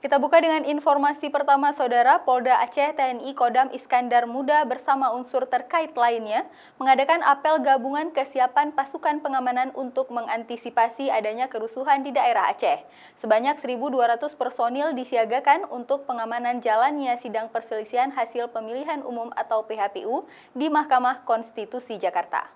Kita buka dengan informasi pertama, Saudara. Polda Aceh TNI Kodam Iskandar Muda bersama unsur terkait lainnya mengadakan apel gabungan kesiapan pasukan pengamanan untuk mengantisipasi adanya kerusuhan di daerah Aceh. Sebanyak 1.200 personil disiagakan untuk pengamanan jalannya sidang perselisihan hasil pemilihan umum atau PHPU di Mahkamah Konstitusi Jakarta.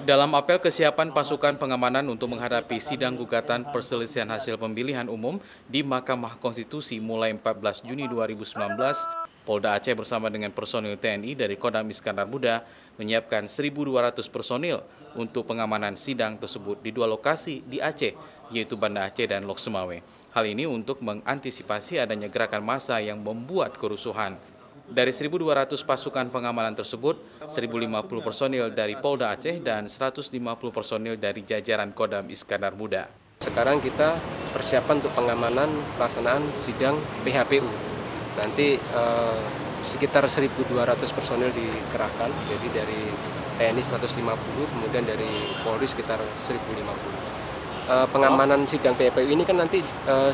Dalam apel kesiapan pasukan pengamanan untuk menghadapi sidang gugatan perselisihan hasil pemilihan umum di Mahkamah Konstitusi mulai 14 Juni 2019, Polda Aceh bersama dengan personil TNI dari Kodam Iskandar Muda menyiapkan 1.200 personil untuk pengamanan sidang tersebut di dua lokasi di Aceh, yaitu Banda Aceh dan Lok Sumawe. Hal ini untuk mengantisipasi adanya gerakan massa yang membuat kerusuhan. Dari 1.200 pasukan pengamanan tersebut, 1.050 personil dari Polda Aceh dan 150 personil dari jajaran Kodam Iskandar Muda. Sekarang kita persiapan untuk pengamanan pelaksanaan sidang PHPU. Nanti sekitar 1.200 personil dikerahkan, jadi dari TNI 150, kemudian dari Polri sekitar 1.050. Pengamanan sidang PHPU ini kan nanti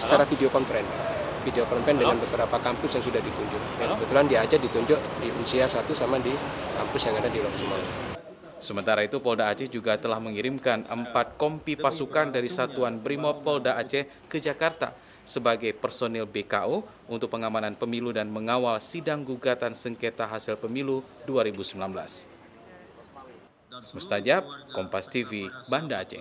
secara video conference dengan beberapa kampus yang sudah ditunjuk. Kebetulan di Aceh ditunjuk di Unsia 1 sama di kampus yang ada di Lok Sumawe. Sementara itu, Polda Aceh juga telah mengirimkan 4 kompi pasukan dari Satuan Brimob Polda Aceh ke Jakarta sebagai personil BKO untuk pengamanan pemilu dan mengawal sidang gugatan sengketa hasil pemilu 2019. Mustajab, Kompas TV, Banda Aceh.